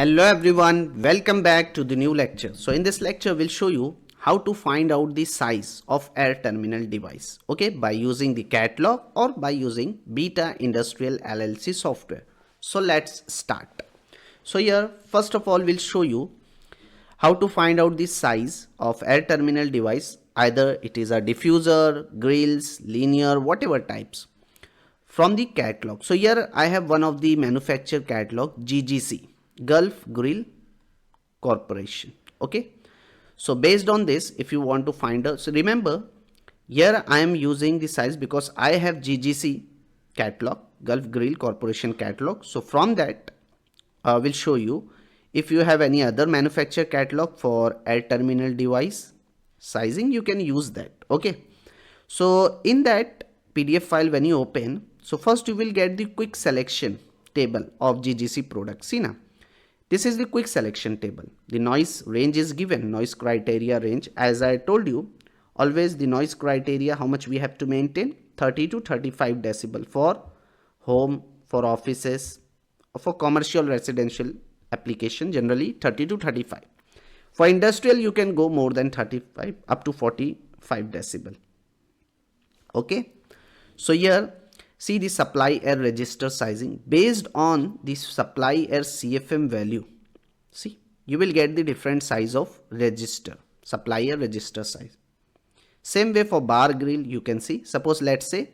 Hello everyone, welcome back to the new lecture. So in this lecture, we'll show you how to find out the size of air terminal device, okay, by using the catalog or by using Beta Industrial LLC software. So let's start. So here, first of all, we'll show you how to find out the size of air terminal device, either it is a diffuser, grills, linear, whatever types, from the catalog. So here I have one of the manufacturer catalog, GGC, Gulf Grille Corporation. Okay, so based on this, if you want to find out, so remember here I am using the size because I have GGC catalog, Gulf Grille Corporation catalog. So from that we'll show you. If you have any other manufacturer catalog for air terminal device sizing, you can use that. Okay, so in that PDF file, when you open, so first you will get the quick selection table of GGC products. See now, this is the quick selection table. The noise range is given, noise criteria range. As I told you, always the noise criteria, how much we have to maintain, 30 to 35 decibel for home, for offices, for commercial residential application, generally 30 to 35. For industrial, you can go more than 35 up to 45 decibel. Okay, so here see the supply air register sizing based on the supply air CFM value. See, you will get the different size of register, supply air register size. Same way for bar grill, you can see, suppose let's say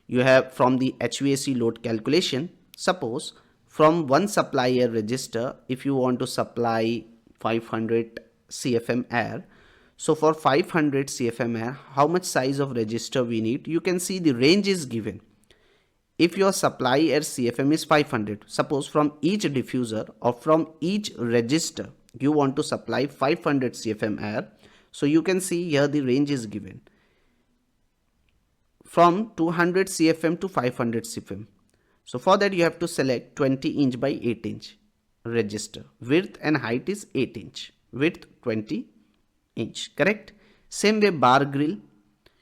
you have from the HVAC load calculation, suppose from one supply air register, if you want to supply 500 CFM air, so for 500 CFM air, how much size of register we need? You can see the range is given. If your supply air CFM is 500, suppose from each diffuser or from each register, you want to supply 500 CFM air. So you can see here the range is given from 200 CFM to 500 CFM. So for that you have to select 20 inch by 8 inch register. Width and height is 8 inch, width 20 inch, correct? Same way bar grill,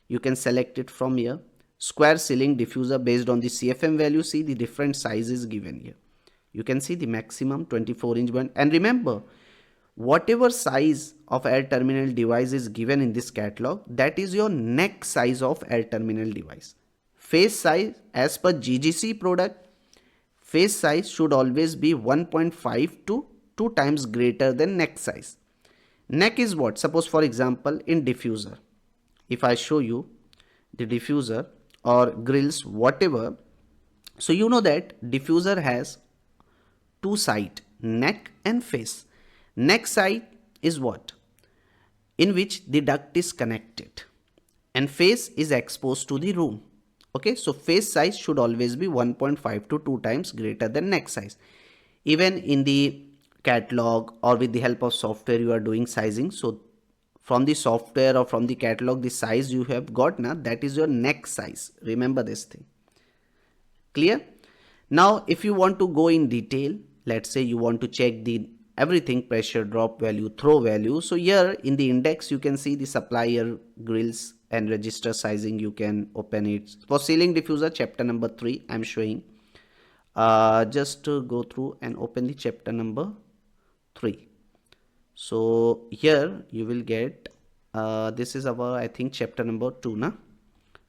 you can select it from here. Square ceiling diffuser based on the CFM value, see the different sizes given here. You can see the maximum 24 inch one. And remember, whatever size of air terminal device is given in this catalog, that is your neck size of air terminal device. Face size as per GGC product, face size should always be 1.5 to 2 times greater than neck size. Neck is what? Suppose for example in diffuser, if I show you the diffuser or grills, whatever, so you know that diffuser has two sides, neck and face. Neck side is what? In which the duct is connected and face is exposed to the room. Okay, so face size should always be 1.5 to 2 times greater than neck size. Even in the catalog or with the help of software you are doing sizing, so from the software or from the catalog, the size you have got now, that is your neck size. Remember this thing. Clear? Now if you want to go in detail, let's say you want to check the everything, pressure drop value, throw value. So here in the index you can see the supply air grills and register sizing. You can open it. For ceiling diffuser, chapter number 3 I'm showing. Just to go through and open the chapter number 3. So here you will get this is our, I think, chapter number 2 na.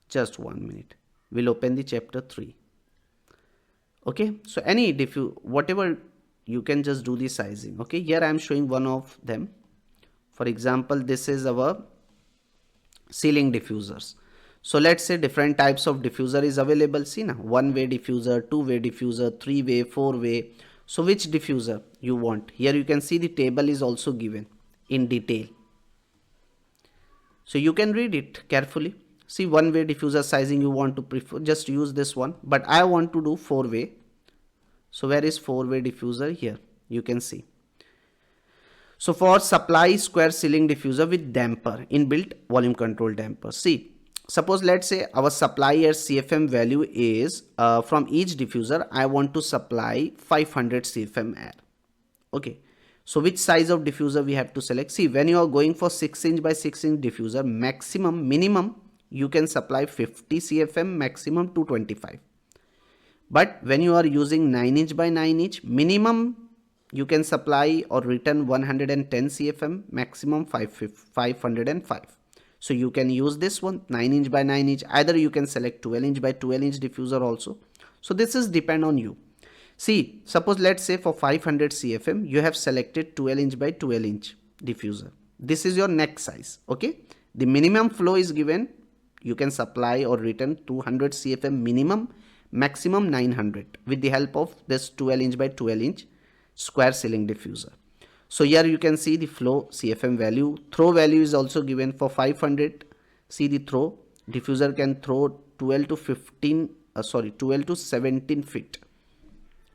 Just 1 minute, we'll open the chapter 3. Okay, so any whatever you can just do the sizing. Okay, here I am showing one of them. For example, this is our ceiling diffusers. So let's say different types of diffuser is available. See now, one way diffuser, two way diffuser, three way, four way. So which diffuser you want? Here you can see the table is also given in detail. So you can read it carefully. See, one way diffuser sizing you want to prefer, just use this one. But I want to do four way. So where is four way diffuser? Here you can see. So for supply square ceiling diffuser with damper, inbuilt volume control damper. See, suppose let's say our supply air CFM value is from each diffuser I want to supply 500 CFM air. Okay, so which size of diffuser we have to select? See, when you are going for 6 inch by 6 inch diffuser, minimum you can supply 50 CFM, maximum 225. But when you are using 9 inch by 9 inch, minimum you can supply or return 110 CFM, maximum 505. So you can use this one, 9 inch by 9 inch. Either you can select 12 inch by 12 inch diffuser also. So this is depend on you. See, suppose let's say for 500 CFM, you have selected 12 inch by 12 inch diffuser. This is your neck size. Okay. The minimum flow is given. You can supply or return 200 CFM minimum, maximum 900 with the help of this 12 inch by 12 inch square ceiling diffuser. So here you can see the flow CFM value. Throw value is also given for 500. See the throw. Diffuser can throw 12 to 17 feet.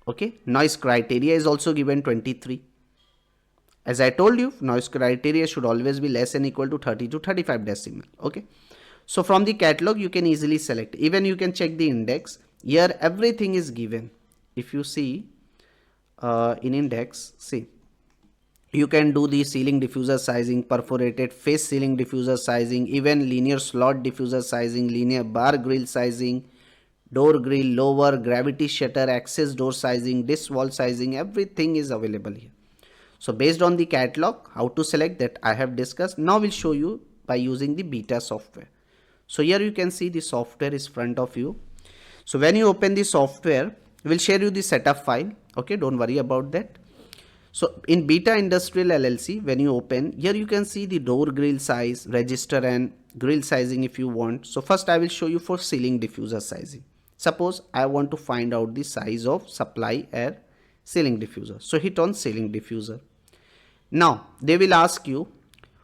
Okay. Noise criteria is also given 23. As I told you, noise criteria should always be less than equal to 30 to 35 decimal. Okay. So from the catalog, you can easily select. Even you can check the index. Here everything is given. If you see in index, see, you can do the ceiling diffuser sizing, perforated face ceiling diffuser sizing, even linear slot diffuser sizing, linear bar grill sizing, door grill, lower, gravity shutter, access door sizing, disc wall sizing, everything is available here. So based on the catalog, how to select that I have discussed. Now we'll show you by using the beta software. So here you can see the software is front of you. So when you open the software, we'll share you the setup file. Okay, don't worry about that. So in Beta Industrial LLC, when you open, here you can see the door grill size, register and grill sizing if you want. So first I will show you for ceiling diffuser sizing. Suppose I want to find out the size of supply air ceiling diffuser. So hit on ceiling diffuser. Now they will ask you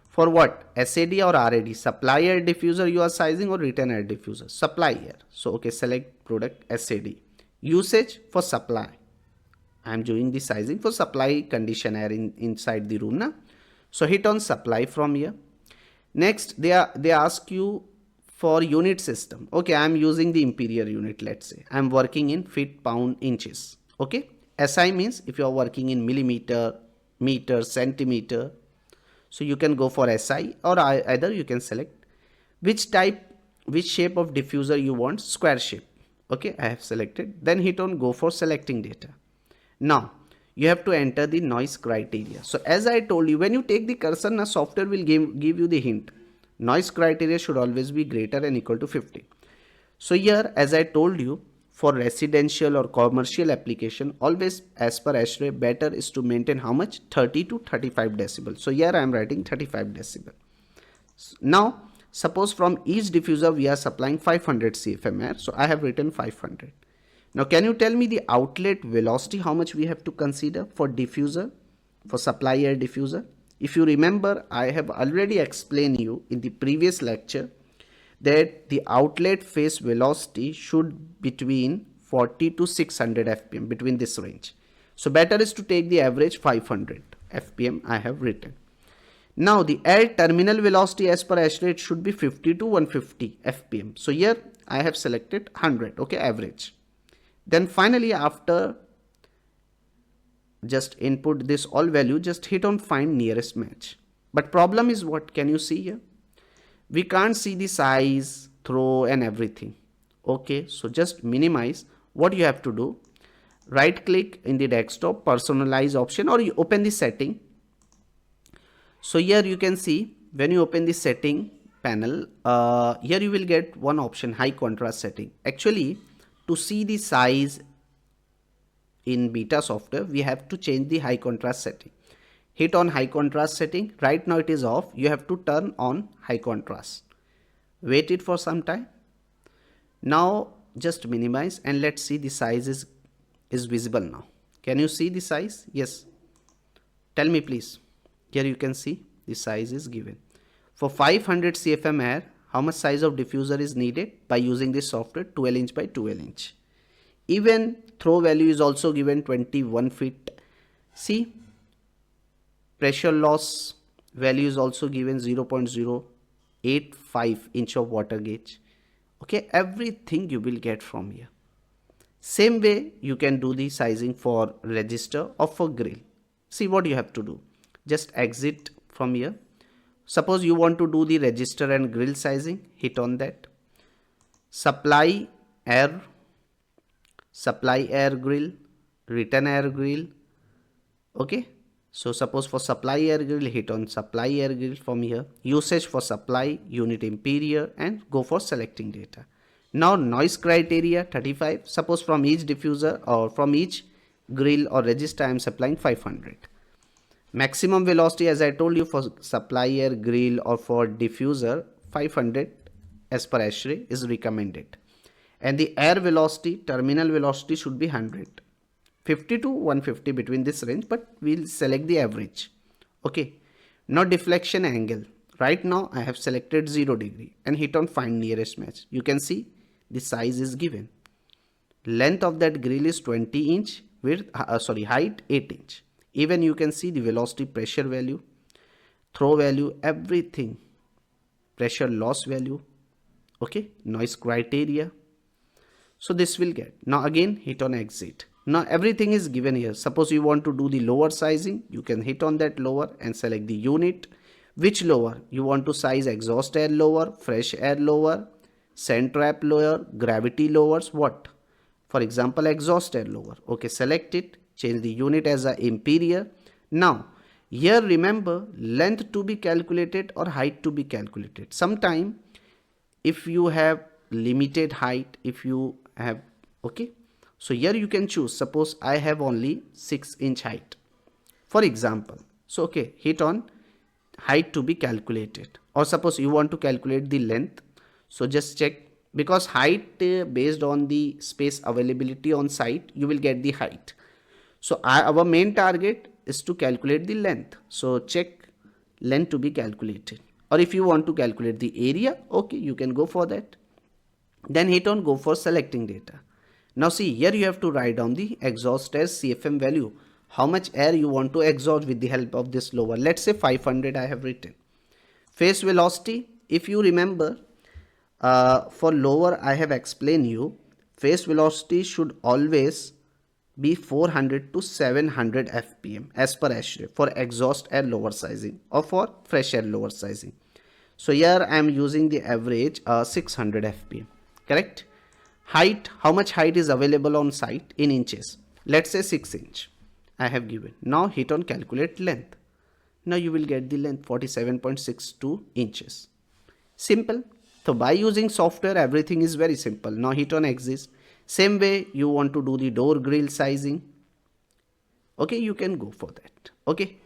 for what? SAD or RAD? Supply air diffuser you are sizing or return air diffuser? Supply air. So okay, select product SAD. Usage for supply. I am doing the sizing for supply condition air inside the room. Na? So hit on supply from here. Next, they ask you for unit system. Okay, I am using the Imperial unit. Let's say I am working in feet, pound, inches. Okay, SI means if you are working in millimeter, meter, centimeter. So you can go for SI, or either you can select which shape of diffuser you want, square shape. Okay, I have selected. Then hit on go for selecting data. Now you have to enter the noise criteria. So as I told you, when you take the cursor, now software will give you the hint. Noise criteria should always be greater than equal to 50. So here, as I told you, for residential or commercial application, always as per ASHRAE, better is to maintain how much? 30 to 35 decibel. So here I am writing 35 decibel. Now suppose from each diffuser we are supplying 500 CFM air. So I have written 500. Now can you tell me the outlet velocity, how much we have to consider for diffuser, for supply air diffuser? If you remember, I have already explained you in the previous lecture that the outlet phase velocity should between 40 to 600 fpm, between this range. So better is to take the average 500 fpm I have written. Now the air terminal velocity as per ASHRAE, it should be 50 to 150 fpm. So here I have selected 100, okay, average. Then finally, after just input this all value, just hit on find nearest match. But problem is what? Can you see here? We can't see the size, throw and everything. Okay, so just minimize. What you have to do, right click in the desktop, personalize option, or you open the setting. So here you can see when you open the setting panel, here you will get one option, high contrast setting. Actually, to see the size in beta software, we have to change the high contrast setting. Hit on high contrast setting. Right now it is off. You have to turn on high contrast. Wait it for some time. Now just minimize and let's see the size is visible now. Can you see the size? Yes. Tell me please. Here you can see the size is given. For 500 CFM air, how much size of diffuser is needed by using this software? 12 inch by 12 inch. Even throw value is also given 21 feet. See, pressure loss value is also given 0.085 inch of water gauge. Okay, everything you will get from here. Same way you can do the sizing for register or for grill. See what you have to do. Just exit from here. Suppose you want to do the register and grill sizing, hit on that. Supply air grill, return air grill. Okay, so suppose for supply air grill, hit on supply air grill from here, usage for supply, unit imperial, and go for selecting data. Now noise criteria 35, suppose from each diffuser or from each grill or register I am supplying 500. Maximum velocity, as I told you, for supply air grill or for diffuser 500 as per ASHRAE is recommended, and the air velocity, terminal velocity should be 100, 50 to 150 between this range, but we'll select the average. Okay, now deflection angle, right now I have selected 0 degree and hit on find nearest match. You can see the size is given. Length of that grill is 20 inch, width height 8 inch. Even you can see the velocity, pressure value, throw value, everything, pressure loss value. Okay, noise criteria. So this will get. Now again hit on exit. Now everything is given here. Suppose you want to do the lower sizing, you can hit on that lower and select the unit. Which lower you want to size? Exhaust air lower, fresh air lower, sand trap lower, gravity lowers, what? For example, exhaust air lower. Okay, select it, change the unit as a imperial. Now here remember, length to be calculated or height to be calculated. Sometime if you have limited height, if you have, okay, so here you can choose. Suppose I have only 6 inch height, for example. So okay, hit on height to be calculated, or suppose you want to calculate the length. So just check, because height based on the space availability on site, you will get the height. So our main target is to calculate the length. So check length to be calculated, or if you want to calculate the area, okay, you can go for that. Then hit on go for selecting data. Now see, here you have to write down the exhaust air CFM value, how much air you want to exhaust with the help of this lower. Let's say 500 I have written. Phase velocity, if you remember, for lower I have explained you, phase velocity should always be 400 to 700 fpm as per ASHRAE for exhaust air lower sizing or for fresh air lower sizing. So here I am using the average 600 fpm, correct? Height, how much height is available on site in inches? Let's say 6 inch I have given. Now hit on calculate length. Now you will get the length 47.62 inches. Simple. So by using software, everything is very simple. Now hit on exit. Same way you want to do the door grill sizing. Okay, you can go for that. Okay.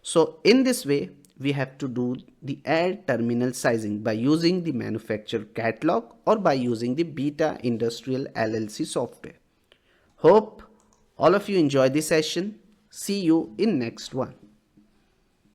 So in this way, we have to do the air terminal sizing by using the manufacturer catalog or by using the Beta Industrial LLC software. Hope all of you enjoy this session. See you in next one.